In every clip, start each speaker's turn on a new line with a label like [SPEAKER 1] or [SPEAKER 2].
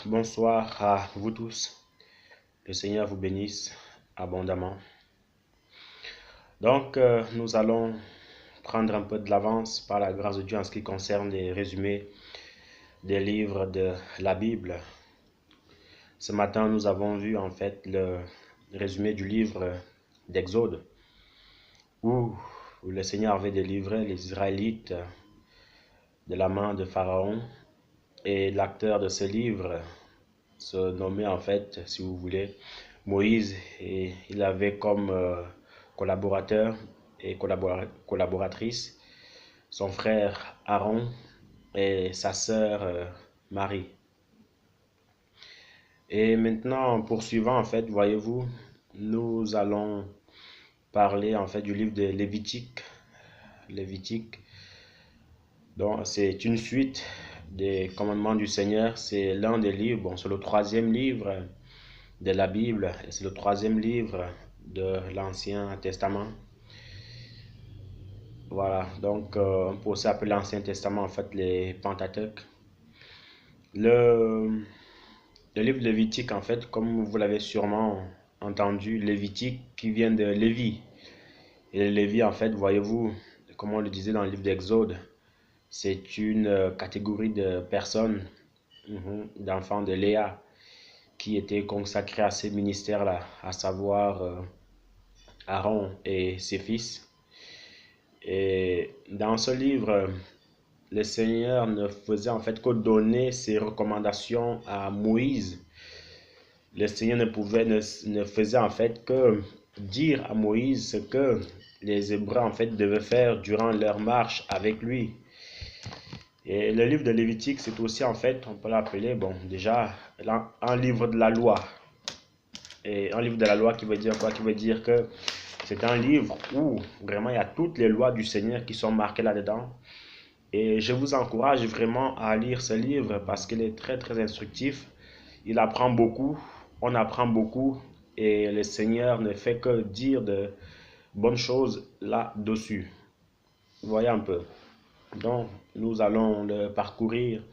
[SPEAKER 1] Bonsoir à vous tous. Le Seigneur vous bénisse abondamment. Nous allons prendre un peu de l'avance par la grâce de Dieu en ce qui concerne les résumés des livres de la Bible. Ce matin, nous avons vu en fait le résumé du livre d'Exode, où le Seigneur avait délivré les Israélites de la main de Pharaon. Et l'acteur de ce livre se nommait en fait, si vous voulez, Moïse, et il avait comme collaborateur et collaboratrice son frère Aaron et sa sœur Marie. Et maintenant, poursuivant en fait, voyez-vous, nous allons parler en fait du livre de Lévitique. Lévitique, donc c'est une suite des commandements du Seigneur. C'est l'un des livres, bon, c'est le troisième livre de la Bible, et c'est le troisième livre de l'Ancien Testament. Voilà, donc on peut aussi appeler l'Ancien Testament en fait les Pentateuques. Le, le livre de Lévitique, en fait, comme vous l'avez sûrement entendu, Lévitique qui vient de Lévi. Et Lévi, en fait, voyez-vous, comme on le disait dans le livre d'Exode, c'est une catégorie de personnes, d'enfants de Léa, qui étaient consacrés à ces ministères-là, à savoir Aaron et ses fils. Et dans ce livre, le Seigneur ne faisait en fait que donner ses recommandations à Moïse. Le Seigneur ne faisait en fait que dire à Moïse ce que les Hébreux en fait devaient faire durant leur marche avec lui. Et le livre de Lévitique, c'est aussi en fait, on peut l'appeler, bon, déjà, un livre de la loi. Et un livre de la loi qui veut dire quoi? Qui veut dire que c'est un livre où vraiment il y a toutes les lois du Seigneur qui sont marquées là-dedans. Et je vous encourage vraiment à lire ce livre parce qu'il est très très instructif. Il apprend beaucoup, on apprend beaucoup et le Seigneur ne fait que dire de bonnes choses là-dessus. Vous voyez un peu. Donc nous allons le parcourir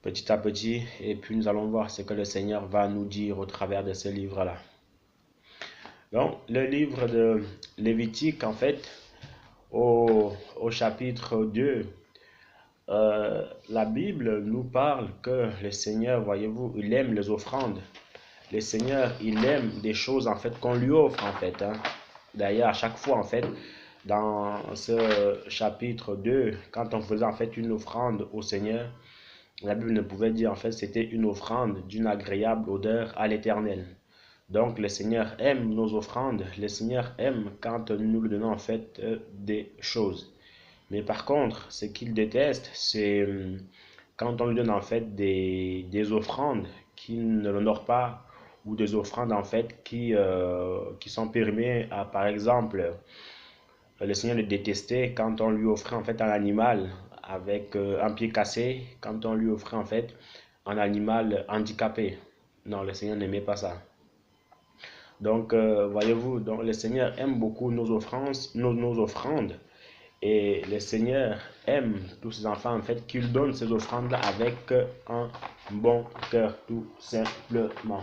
[SPEAKER 1] petit à petit et puis nous allons voir ce que le Seigneur va nous dire au travers de ce livre-là. Donc le livre de Lévitique en fait au chapitre 2. La Bible nous parle que le Seigneur, voyez-vous, il aime les offrandes. Le Seigneur, il aime des choses en fait qu'on lui offre en fait. D'ailleurs, à chaque fois en fait, dans ce chapitre 2, quand on faisait en fait une offrande au Seigneur, la Bible ne pouvait dire en fait c'était une offrande d'une agréable odeur à l'Éternel. Donc le Seigneur aime nos offrandes, le Seigneur aime quand nous lui donnons en fait des choses. Mais par contre, ce qu'il déteste, c'est quand on lui donne en fait des offrandes qui ne l'honorent pas ou des offrandes en fait qui sont périmées à, par exemple, le Seigneur le détestait quand on lui offrait en fait un animal avec un pied cassé, quand on lui offrait en fait un animal handicapé. Non, le Seigneur n'aimait pas ça. Donc, voyez-vous, donc le Seigneur aime beaucoup nos offrandes, nos offrandes. Et le Seigneur aime tous ses enfants, en fait, qu'il donne ces offrandes-là avec un bon cœur, tout simplement.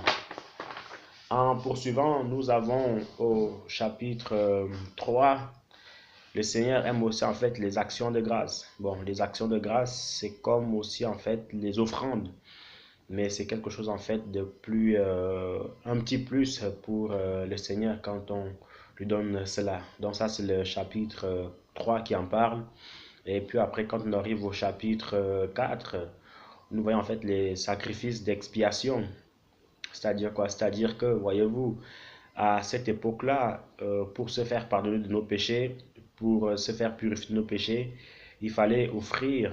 [SPEAKER 1] En poursuivant, nous avons au chapitre 3, le Seigneur aime aussi, en fait, les actions de grâce. Bon, les actions de grâce, c'est comme aussi, en fait, les offrandes. Mais c'est quelque chose, en fait, de plus, un petit plus pour le Seigneur quand on lui donne cela. Donc ça, c'est le chapitre 3 qui en parle. Et puis après, quand on arrive au chapitre 4, nous voyons en fait les sacrifices d'expiation. C'est-à-dire quoi? C'est-à-dire que, voyez-vous, à cette époque-là, pour se faire pardonner de nos péchés, pour se faire purifier de nos péchés, il fallait offrir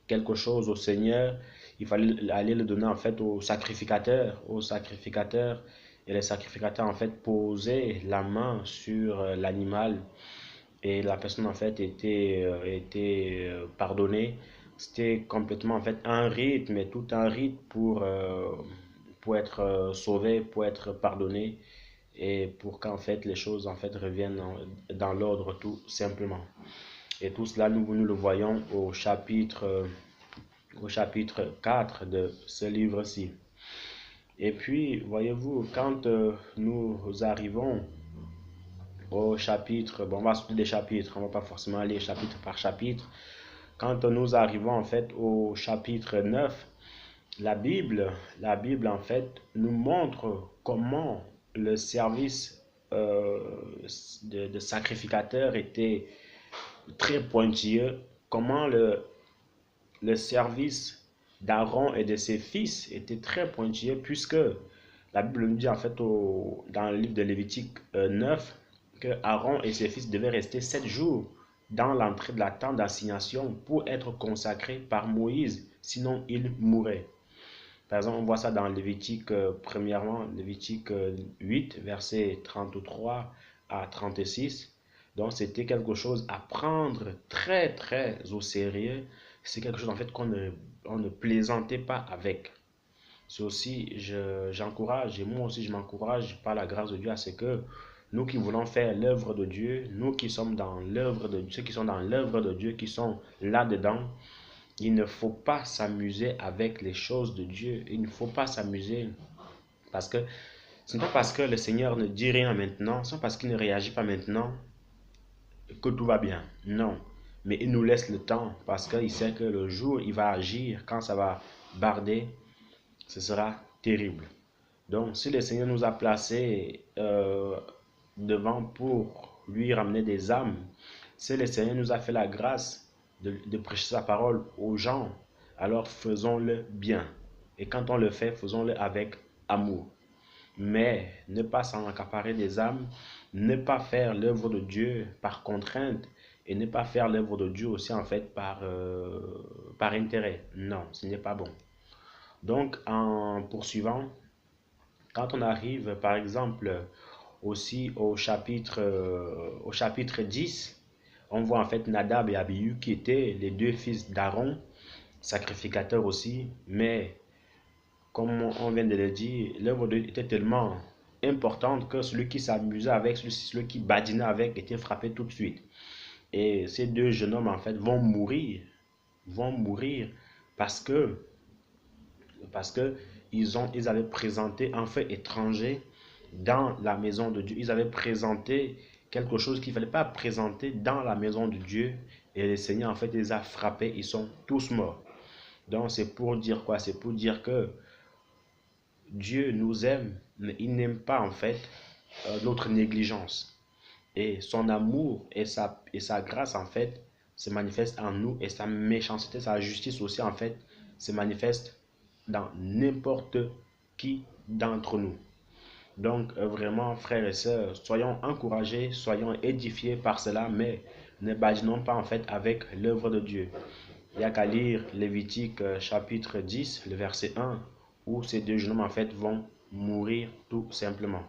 [SPEAKER 1] quelque chose au Seigneur. Il fallait aller le donner en fait au sacrificateur, et le sacrificateur en fait posait la main sur l'animal et la personne en fait était pardonnée. C'était complètement en fait un rite, mais tout un rite pour être sauvé, pour être pardonné et pour qu'en fait les choses en fait reviennent dans l'ordre tout simplement. Et tout cela nous le voyons au chapitre au chapitre 4 de ce livre-ci. Et puis, voyez-vous, quand nous arrivons au chapitre, bon, on va sauter des chapitres, on ne va pas forcément aller chapitre par chapitre. Quand nous arrivons en fait au chapitre 9, la Bible en fait nous montre comment le service euh, de sacrificateur était très pointilleux, comment le service d'Aaron et de ses fils était très pointilleux, puisque la Bible nous dit en fait dans le livre de Lévitique 9 que Aaron et ses fils devaient rester 7 jours dans l'entrée de la tente d'assignation pour être consacrés par Moïse, sinon ils mourraient. Par exemple, on voit ça dans Lévitique, premièrement, Lévitique 8, versets 33 à 36. Donc, c'était quelque chose à prendre très, très au sérieux. C'est quelque chose, en fait, on ne plaisantait pas avec. C'est aussi, j'encourage, et moi aussi, je m'encourage par la grâce de Dieu à ce que nous qui voulons faire l'œuvre de Dieu, nous qui sommes dans l'œuvre de Dieu, ceux qui sont dans l'œuvre de Dieu, qui sont là-dedans, il ne faut pas s'amuser avec les choses de Dieu. Il ne faut pas s'amuser parce que ce n'est pas parce que le Seigneur ne dit rien maintenant, ce n'est pas parce qu'il ne réagit pas maintenant que tout va bien. Non. Mais il nous laisse le temps parce qu'il sait que le jour où il va agir, quand ça va barder, ce sera terrible. Donc, si le Seigneur nous a placés devant pour lui ramener des âmes, si le Seigneur nous a fait la grâce de prêcher sa parole aux gens, alors faisons-le bien. Et quand on le fait, faisons-le avec amour. Mais ne pas s'en accaparer des âmes, ne pas faire l'œuvre de Dieu par contrainte et ne pas faire l'œuvre de Dieu aussi en fait par intérêt. Non, ce n'est pas bon. Donc, en poursuivant, quand on arrive par exemple aussi au chapitre 10, on voit en fait Nadab et Abihu qui étaient les deux fils d'Aaron, sacrificateurs aussi, mais comme on vient de le dire, l'œuvre de Dieu était tellement importante que celui qui s'amusait avec, celui qui badinait avec était frappé tout de suite. Et ces deux jeunes hommes en fait vont mourir parce que parce que ils avaient présenté un fait étranger dans la maison de Dieu. Ils avaient présenté quelque chose qu'il ne fallait pas présenter dans la maison de Dieu. Et le Seigneur, en fait, les a frappés. Ils sont tous morts. Donc, c'est pour dire quoi? C'est pour dire que Dieu nous aime, mais il n'aime pas, en fait, notre négligence. Et son amour et sa grâce, en fait, se manifestent en nous. Et sa méchanceté, sa justice aussi, en fait, se manifeste dans n'importe qui d'entre nous. Donc, vraiment, frères et sœurs, soyons encouragés, soyons édifiés par cela, mais ne badinons pas en fait avec l'œuvre de Dieu. Il n'y a qu'à lire Lévitique chapitre 10, le verset 1, où ces deux jeunes hommes en fait vont mourir tout simplement.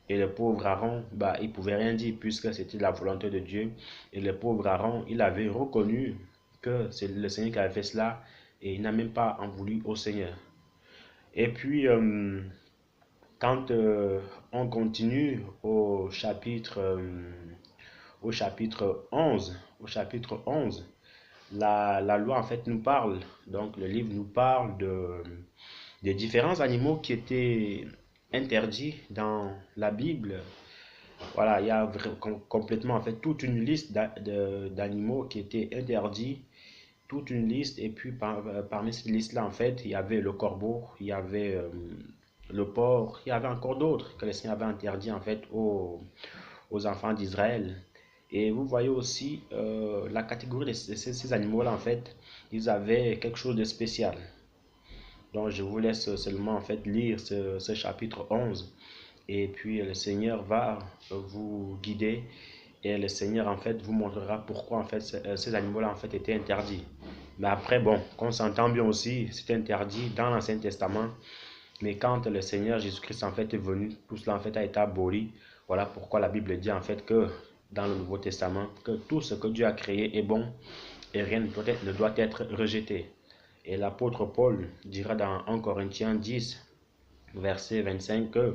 [SPEAKER 1] Et le pauvre Aaron, il ne pouvait rien dire puisque c'était la volonté de Dieu. Et le pauvre Aaron, il avait reconnu que c'est le Seigneur qui avait fait cela et il n'a même pas en voulu au Seigneur. Et puis, quand on continue au chapitre 11, la loi en fait nous parle, donc le livre nous parle des différents animaux qui étaient interdits dans la Bible. Voilà, il y a complètement en fait toute une liste d'animaux qui étaient interdits, toute une liste, et puis parmi cette liste-là en fait, il y avait le corbeau, il y avait le porc, il y avait encore d'autres que le Seigneur avait interdit en fait aux enfants d'Israël. Et vous voyez aussi la catégorie de ces animaux-là, en fait, ils avaient quelque chose de spécial. Donc je vous laisse seulement en fait lire ce chapitre 11 et puis le Seigneur va vous guider et le Seigneur en fait vous montrera pourquoi en fait ces animaux-là en fait étaient interdits. Mais après, bon, qu'on s'entend bien aussi, c'est interdit dans l'Ancien Testament. Mais quand le Seigneur Jésus-Christ en fait est venu, tout cela en fait a été aboli. Voilà pourquoi la Bible dit en fait que dans le Nouveau Testament, que tout ce que Dieu a créé est bon et rien ne doit être rejeté. Et l'apôtre Paul dira dans 1 Corinthiens 10, verset 25 que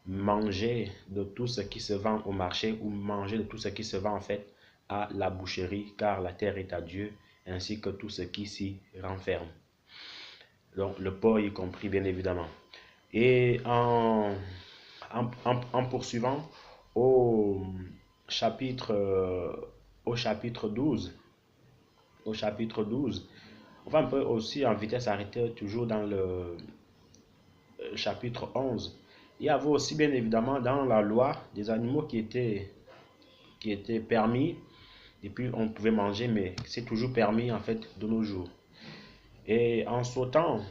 [SPEAKER 1] manger de tout ce qui se vend au marché ou manger de tout ce qui se vend en fait à la boucherie, car la terre est à Dieu ainsi que tout ce qui s'y renferme. Donc le porc y compris, bien évidemment. Et en poursuivant au chapitre, euh, au chapitre 12, au chapitre 12, on va un peu aussi en vitesse arrêtée, toujours dans le chapitre 11. Il y avait aussi bien évidemment dans la loi des animaux qui étaient permis, et puis on pouvait manger, mais c'est toujours permis en fait de nos jours. Et en sautant,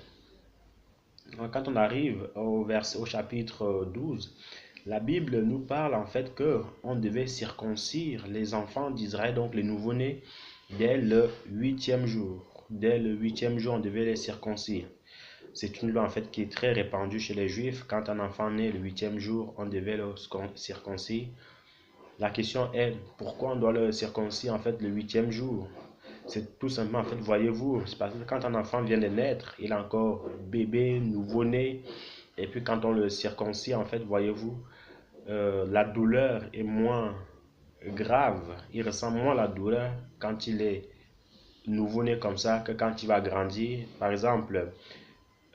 [SPEAKER 1] quand on arrive au chapitre 12, la Bible nous parle en fait que on devait circoncire les enfants d'Israël, donc les nouveau-nés, dès le huitième jour. Dès le huitième jour, on devait les circoncire. C'est une loi en fait qui est très répandue chez les Juifs. Quand un enfant naît le huitième jour, on devait le circoncire. La question est pourquoi on doit le circoncire en fait le huitième jour? C'est tout simplement en fait, voyez-vous, c'est parce que quand un enfant vient de naître, il est encore bébé, nouveau-né, et puis quand on le circoncie en fait, voyez-vous, la douleur est moins grave. Il ressent moins la douleur quand il est nouveau-né comme ça que quand il va grandir. Par exemple,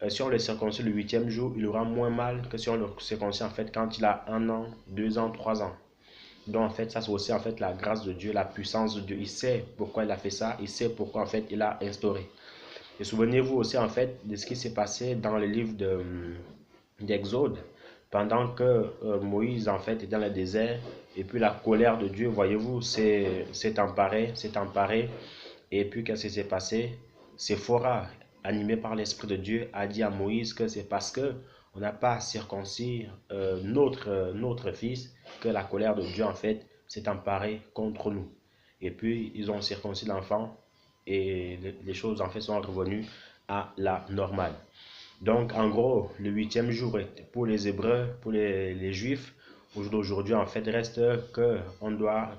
[SPEAKER 1] si on le circoncis le huitième jour, il aura moins mal que si on le circoncis en fait quand il a 1 an, 2 ans, 3 ans. Donc en fait, ça c'est aussi en fait la grâce de Dieu, la puissance de Dieu. Il sait pourquoi il a fait ça, il sait pourquoi en fait il a instauré. Et souvenez-vous aussi en fait de ce qui s'est passé dans le livre d'Exode, pendant que Moïse en fait est dans le désert, et puis la colère de Dieu, voyez-vous, s'est emparée, et puis qu'est-ce qui s'est passé? Séphora, animé par l'Esprit de Dieu, a dit à Moïse que c'est parce que on n'a pas circoncis notre fils que la colère de Dieu en fait s'est emparée contre nous. Et puis ils ont circoncis l'enfant et les choses en fait sont revenues à la normale. Donc en gros, le huitième jour pour les Hébreux, pour les Juifs, au jour d'aujourd'hui en fait reste que on doit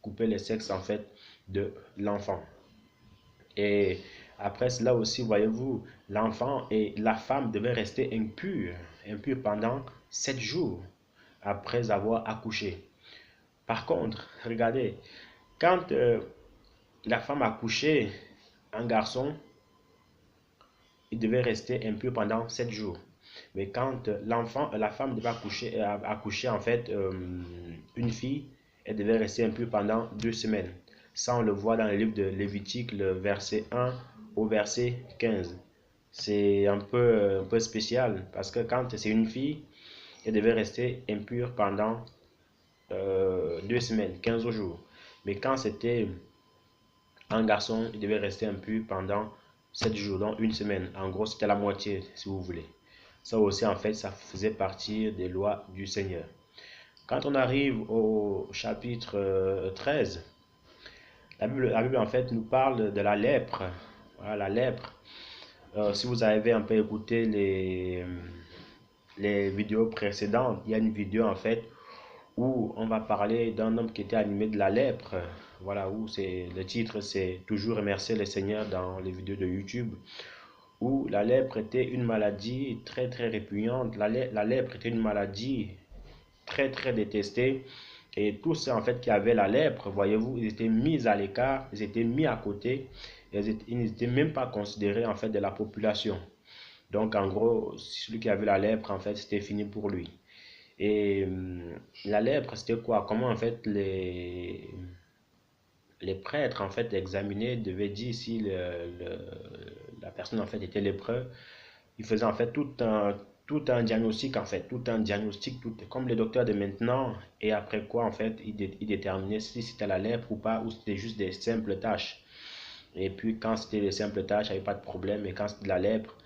[SPEAKER 1] couper les sexes en fait de l'enfant. Et après cela aussi, voyez-vous, l'enfant et la femme devaient rester impurs pendant 7 jours après avoir accouché. Par contre, regardez, quand la femme accouchait un garçon, il devait rester impur pendant 7 jours. Mais quand la femme devait accoucher en fait une fille, elle devait rester impure pendant 2 semaines. Ça, on le voit dans le livre de Lévitique, le verset 1 au verset 15. C'est un peu spécial parce que quand c'est une fille, elle devait rester impure pendant 2 semaines, 15 jours. Mais quand c'était un garçon, il devait rester impur pendant 7 jours, donc une semaine. En gros, c'était la moitié, si vous voulez. Ça aussi, en fait, ça faisait partie des lois du Seigneur. Quand on arrive au chapitre 13, la Bible, en fait, nous parle de la lèpre. Voilà, la lèpre. Si vous avez un peu écouté les vidéos précédentes, il y a une vidéo, en fait, où on va parler d'un homme qui était animé de la lèpre. Voilà, où le titre, c'est Toujours remercier le Seigneur dans les vidéos de YouTube. Où la lèpre était une maladie très très répugnante. La lèpre était une maladie très très détestée. Et tous ceux en fait qui avaient la lèpre, voyez-vous, ils étaient mis à l'écart, ils étaient mis à côté, ils n'étaient même pas considérés en fait de la population. Donc en gros, celui qui avait la lèpre, en fait, c'était fini pour lui. Et la lèpre, c'était quoi? Comment en fait les prêtres en fait examinés devaient dire si la personne en fait était lépreux. Ils faisaient en fait tout un diagnostic en fait, tout un diagnostic, comme les docteurs de maintenant. Et après quoi en fait, ils déterminaient si c'était la lèpre ou pas, ou c'était juste des simples tâches. Et puis quand c'était des simples tâches, il n'y avait pas de problème. Mais quand c'était de la lèpre,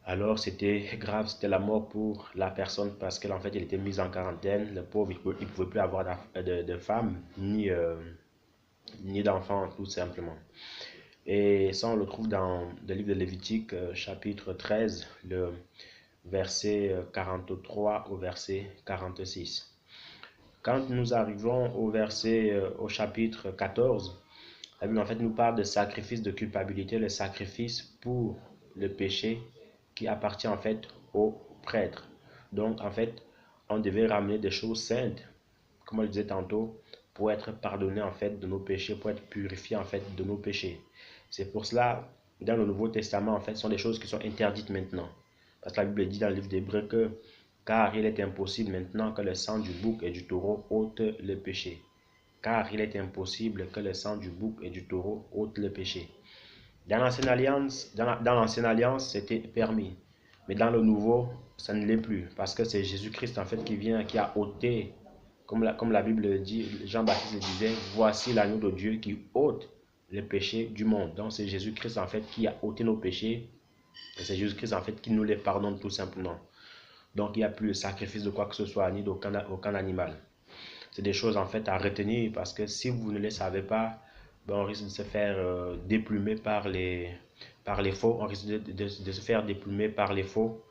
[SPEAKER 1] alors c'était grave, c'était la mort pour la personne parce qu'en fait, il était mis en quarantaine. Le pauvre, il ne pouvait plus avoir de femme ni d'enfant, tout simplement. Et ça, on le trouve dans le livre de Lévitique, chapitre 13, le verset 43 au verset 46. Quand nous arrivons au chapitre 14, la Bible en fait nous parle de sacrifice de culpabilité, le sacrifice pour le péché qui appartient en fait au prêtre. Donc en fait, on devait ramener des choses saintes, comme on le disait tantôt, pour être pardonné en fait de nos péchés, pour être purifié en fait de nos péchés. C'est pour cela, dans le Nouveau Testament, en fait, ce sont des choses qui sont interdites maintenant. Parce que la Bible dit dans le livre d'Hébreux que car il est impossible maintenant que le sang du bouc et du taureau ôte le péché. Car il est impossible que le sang du bouc et du taureau ôte le péché. Dans l'ancienne alliance, c'était permis. Mais dans le nouveau, ça ne l'est plus. Parce que c'est Jésus-Christ en fait qui vient, qui a ôté, comme la Bible dit, Jean-Baptiste le disait, voici l'agneau de Dieu qui ôte le péché du monde. Donc c'est Jésus-Christ en fait qui a ôté nos péchés. Et c'est Jésus-Christ en fait qui nous les pardonne tout simplement. Donc il n'y a plus de sacrifice de quoi que ce soit, ni d'aucun animal. C'est des choses en fait à retenir parce que si vous ne les savez pas, ben, on risque de se faire déplumer par les faux. On risque de se faire déplumer par les faux.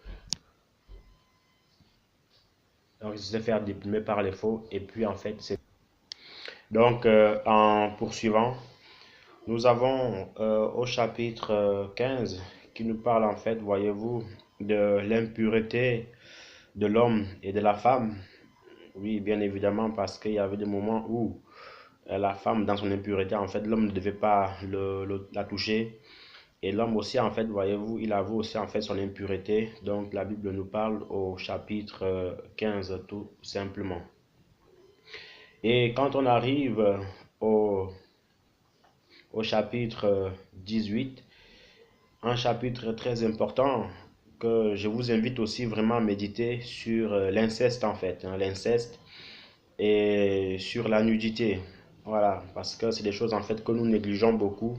[SPEAKER 1] On risque de se faire déplumer par les faux. Et puis en fait, c'est... Donc en poursuivant, nous avons au chapitre 15 qui nous parle en fait, voyez-vous, de l'impureté de l'homme et de la femme. Oui, bien évidemment, parce qu'il y avait des moments où la femme, dans son impureté, en fait, l'homme ne devait pas la toucher. Et l'homme aussi, en fait, voyez-vous, il avoue aussi, en fait, son impureté. Donc, la Bible nous parle au chapitre 15, tout simplement. Et quand on arrive au, au chapitre 18, un chapitre très important que je vous invite aussi vraiment à méditer sur l'inceste, en fait. Hein, l'inceste et sur la nudité. Voilà, parce que c'est des choses en fait que nous négligeons beaucoup,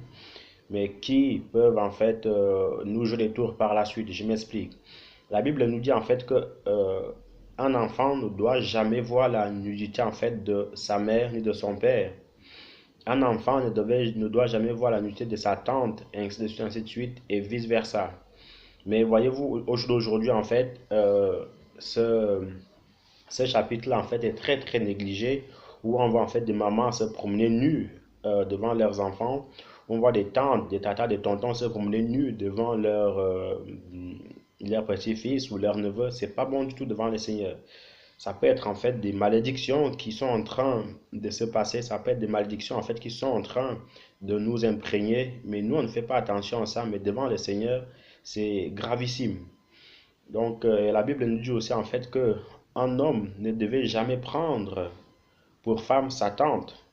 [SPEAKER 1] mais qui peuvent en fait nous jouer des tours par la suite. Je m'explique. La Bible nous dit en fait que un enfant ne doit jamais voir la nudité en fait de sa mère ni de son père. Un enfant ne doit jamais voir la nudité de sa tante, ainsi de suite, et vice versa. Mais voyez-vous, au jour d'aujourd'hui en fait, ce, ce chapitre-là, en fait, est très, très négligé, où on voit en fait des mamans se promener nues devant leurs enfants. On voit des tantes, des tatas, des tontons se promener nus devant leur petit-fils ou leur neveu. C'est pas bon du tout devant le Seigneur. Ça peut être en fait des malédictions qui sont en train de se passer. Ça peut être des malédictions en fait qui sont en train de nous imprégner. Mais nous, on ne fait pas attention à ça. Mais devant le Seigneur, c'est gravissime. Donc, la Bible nous dit aussi en fait que un homme ne devait jamais prendre pour femme sa tante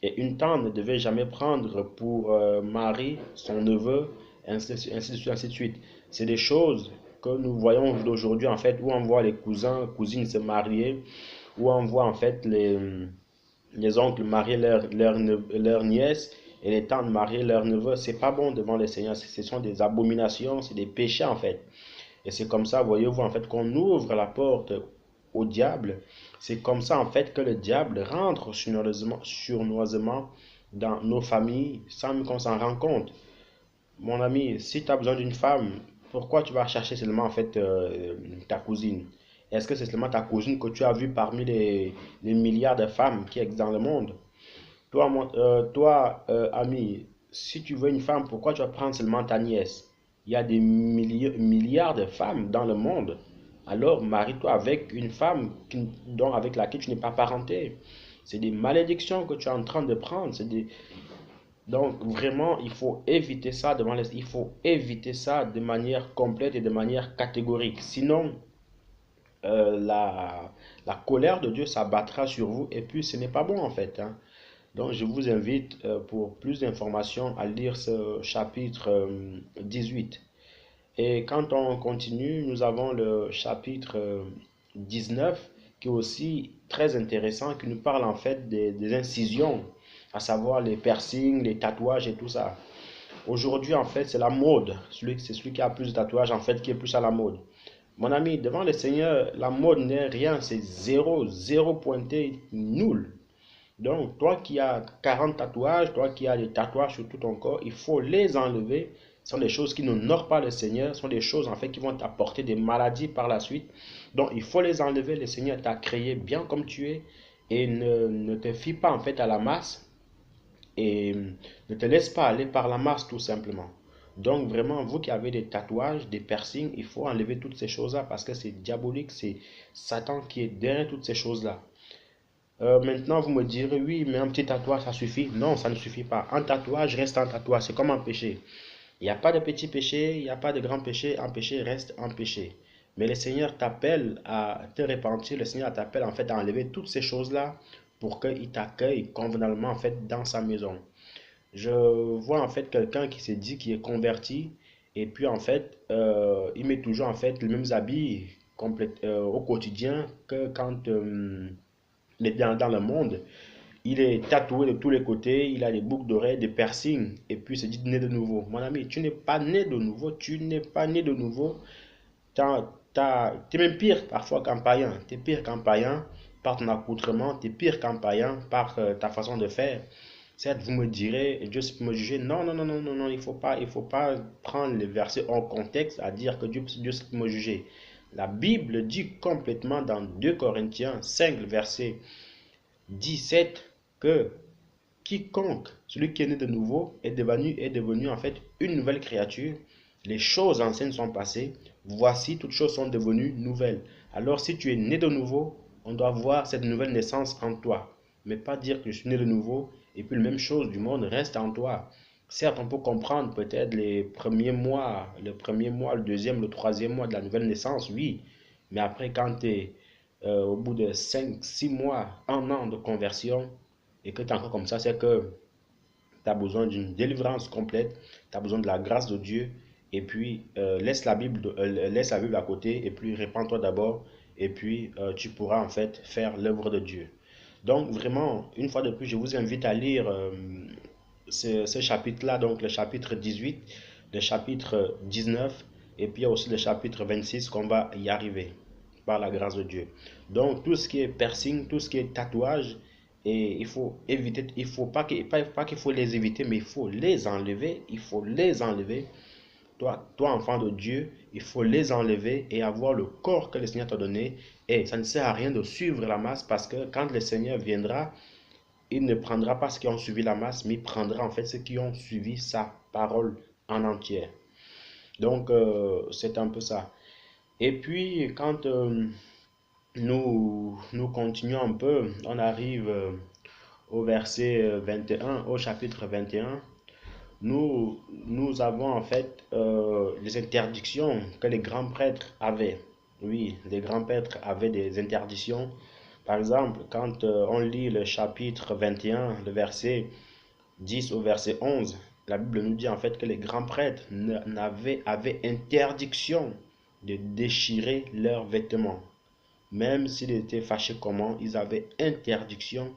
[SPEAKER 1] et une tante ne devait jamais prendre pour mari son neveu, ainsi de suite. C'est des choses que nous voyons d'aujourd'hui en fait où on voit les cousins, cousines se marier, où on voit en fait les oncles marier leur nièce et les tantes marier leur neveu. C'est pas bon devant les seigneurs, ce sont des abominations, c'est des péchés en fait. Et c'est comme ça, voyez-vous, en fait, qu'on ouvre la porte au diable. C'est comme ça, en fait, que le diable rentre sournoisement dans nos familles sans qu'on s'en rende compte. Mon ami, si tu as besoin d'une femme, pourquoi tu vas chercher seulement, en fait, ta cousine? Est-ce que c'est seulement ta cousine que tu as vue parmi les milliards de femmes qui existent dans le monde? Toi, ami, si tu veux une femme, pourquoi tu vas prendre seulement ta nièce? Il y a des milliards de femmes dans le monde. Alors, marie-toi avec une femme avec laquelle tu n'es pas parenté. C'est des malédictions que tu es en train de prendre. Donc, vraiment, il faut éviter ça il faut éviter ça de manière complète et de manière catégorique. Sinon, la colère de Dieu s'abattra sur vous et puis ce n'est pas bon en fait. Hein. Donc, je vous invite pour plus d'informations à lire ce chapitre 18. Et quand on continue, nous avons le chapitre 19 qui est aussi très intéressant, qui nous parle en fait des incisions, à savoir les piercings, les tatouages et tout ça. Aujourd'hui, en fait, c'est la mode. C'est celui qui a plus de tatouages, en fait, qui est plus à la mode. Mon ami, devant le Seigneur, la mode n'est rien, c'est zéro, zéro pointé, nul. Donc, toi qui as 40 tatouages, toi qui as des tatouages sur tout ton corps, il faut les enlever. Ce sont des choses qui n'honorent pas le Seigneur, ce sont des choses en fait qui vont t'apporter des maladies par la suite. Donc, il faut les enlever. Le Seigneur t'a créé bien comme tu es et ne te fie pas en fait à la masse et ne te laisse pas aller par la masse tout simplement. Donc, vraiment, vous qui avez des tatouages, des piercings, il faut enlever toutes ces choses-là parce que c'est diabolique, c'est Satan qui est derrière toutes ces choses-là. Maintenant, vous me direz, oui, mais un petit tatouage, ça suffit. Non, ça ne suffit pas. Un tatouage reste un tatouage. C'est comme un péché. Il n'y a pas de petit péché, il n'y a pas de grand péché. Un péché reste un péché. Mais le Seigneur t'appelle à te repentir. Le Seigneur t'appelle en fait à enlever toutes ces choses-là pour qu'il t'accueille convenablement en fait dans sa maison. Je vois en fait quelqu'un qui s'est dit qui est converti et puis en fait il met toujours en fait les mêmes habits au quotidien que quand il est dans le monde. Il est tatoué de tous les côtés, il a des boucles d'oreilles, des piercings et puis il se dit né de nouveau. Mon ami, tu n'es pas né de nouveau, tu n'es pas né de nouveau. Tu es même pire parfois qu'un païen. Tu es pire qu'un païen par ton accoutrement, tu es pire qu'un païen par ta façon de faire. Certes, vous me direz, Dieu peut me juger. Non, non, non, non, non, non, il faut pas prendre les versets hors contexte à dire que Dieu peut me juger. La Bible dit complètement dans 2 Corinthiens 5, verset 17, que quiconque, celui qui est né de nouveau, est devenu en fait une nouvelle créature. Les choses anciennes sont passées. Voici, toutes choses sont devenues nouvelles. Alors, si tu es né de nouveau, on doit voir cette nouvelle naissance en toi. Mais pas dire que je suis né de nouveau et puis la même chose du monde reste en toi. Certes, on peut comprendre peut-être les premiers mois, le deuxième, le troisième mois de la nouvelle naissance, oui. Mais après, quand tu es au bout de 5, 6 mois, un an de conversion, et que tu es encore comme ça, c'est que tu as besoin d'une délivrance complète, tu as besoin de la grâce de Dieu, et puis laisse la Bible à côté, et puis répands-toi d'abord, et puis tu pourras en fait faire l'œuvre de Dieu. Donc vraiment, une fois de plus, je vous invite à lire ce chapitre-là, donc le chapitre 18, le chapitre 19, et puis aussi le chapitre 26 qu'on va y arriver par la grâce de Dieu. Donc tout ce qui est piercing, tout ce qui est tatouage, et il faut éviter, il faut pas qu'il faut les éviter, mais il faut les enlever, il faut les enlever. Toi, enfant de Dieu, il faut les enlever et avoir le corps que le Seigneur t'a donné. Et ça ne sert à rien de suivre la masse parce que quand le Seigneur viendra, il ne prendra pas ceux qui ont suivi la masse, mais il prendra en fait ceux qui ont suivi sa parole en entière. Donc, c'est un peu ça. Et puis, quand nous continuons un peu, on arrive au verset 21, au chapitre 21. Nous avons en fait les interdictions que les grands prêtres avaient. Oui, les grands prêtres avaient des interdictions. Par exemple, quand on lit le chapitre 21, le verset 10 au verset 11, la Bible nous dit en fait que les grands prêtres avaient interdiction de déchirer leurs vêtements. Même s'ils étaient fâchés comment, ils avaient interdiction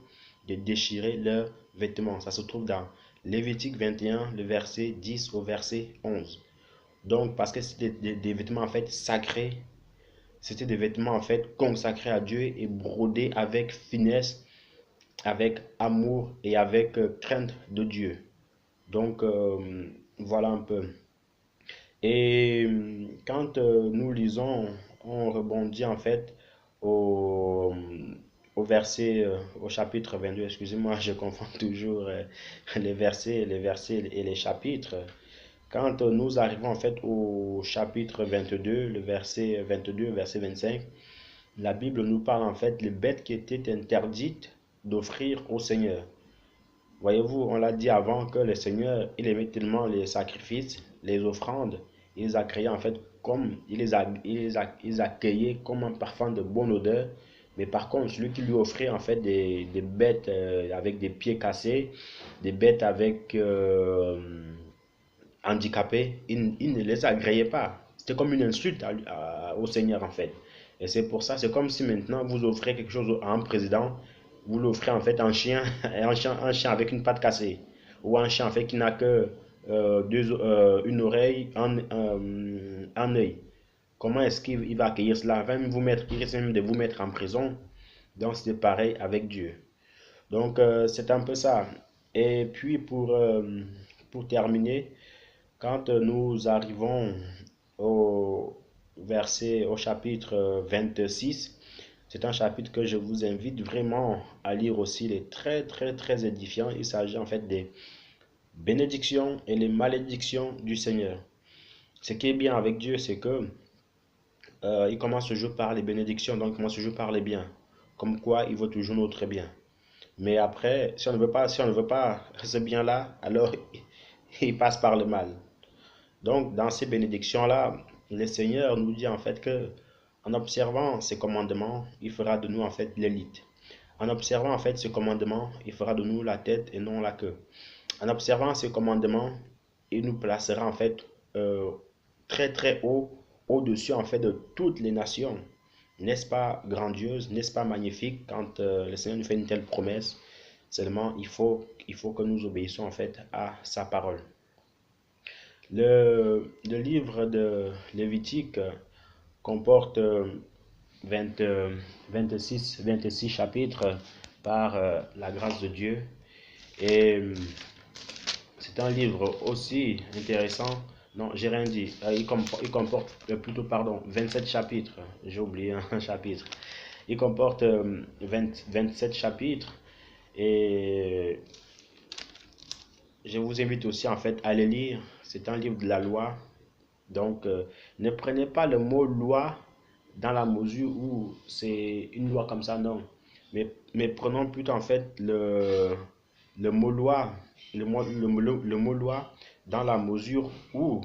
[SPEAKER 1] de déchirer leurs vêtements. Ça se trouve dans Lévitique 21, le verset 10 au verset 11. Donc, parce que c'était des vêtements en fait sacrés, c'était des vêtements en fait consacrés à Dieu et brodés avec finesse, avec amour et avec crainte de Dieu. Donc, voilà un peu. Et quand nous lisons, on rebondit en fait au, au chapitre 22. Excusez-moi, je confonds toujours les versets et les chapitres. Quand nous arrivons en fait au chapitre 22, le verset 22, verset 25, la Bible nous parle en fait des bêtes qui étaient interdites d'offrir au Seigneur. Voyez-vous, on l'a dit avant que le Seigneur, il aimait tellement les sacrifices, les offrandes, il les a créés en fait comme, il les accueillait comme un parfum de bonne odeur. Mais par contre, celui qui lui offrait en fait des bêtes avec des pieds cassés, des bêtes avec handicapées, il ne les agréait pas. C'était comme une insulte au Seigneur en fait. Et c'est pour ça, c'est comme si maintenant vous offrez quelque chose à un président, vous l'offrez en fait un chien, un chien avec une patte cassée, ou un chien en fait qui n'a que une oreille, un œil. Comment est-ce qu'il va accueillir cela? Il va même vous mettre, il risque même de vous mettre en prison. Donc c'est pareil avec Dieu. Donc c'est un peu ça. Et puis pour terminer, quand nous arrivons au au chapitre 26, c'est un chapitre que je vous invite vraiment à lire aussi. Il est très, très, très édifiant. Il s'agit en fait des bénédictions et les malédictions du Seigneur. Ce qui est bien avec Dieu, c'est que il commence toujours par les bénédictions, donc il commence toujours par les biens. comme quoi il veut toujours notre bien. Mais après, si on ne veut pas ce bien-là, alors il passe par le mal. Donc, dans ces bénédictions-là, le Seigneur nous dit en fait que en observant ces commandements, il fera de nous en fait l'élite. En observant en fait ce commandement, il fera de nous la tête et non la queue. En observant ces commandements, il nous placera en fait euh, très très haut, au-dessus en fait de toutes les nations. N'est-ce pas grandiose, n'est-ce pas magnifique quand le Seigneur nous fait une telle promesse? Seulement, il faut que nous obéissions en fait à sa parole. Le livre de Lévitique comporte 20, 26 chapitres par la grâce de Dieu. Et c'est un livre aussi intéressant. Non, j'ai rien dit. Il comporte plutôt, pardon, 27 chapitres. J'ai oublié un chapitre. Il comporte 27 chapitres. Et je vous invite aussi en fait à le lire. C'est un livre de la loi. Donc, ne prenez pas le mot loi dans la mesure où c'est une loi comme ça, non. Mais prenons plutôt en fait le mot loi, le mot loi dans la mesure où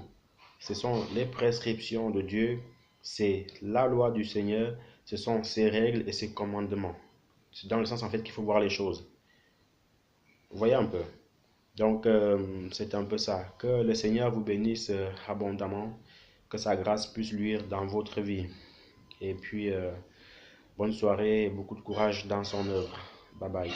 [SPEAKER 1] ce sont les prescriptions de Dieu, c'est la loi du Seigneur, ce sont ses règles et ses commandements. C'est dans le sens en fait qu'il faut voir les choses. Vous voyez un peu. Donc, c'est un peu ça. Que le Seigneur vous bénisse abondamment, que sa grâce puisse luire dans votre vie. Et puis, bonne soirée et beaucoup de courage dans son œuvre. Bye bye.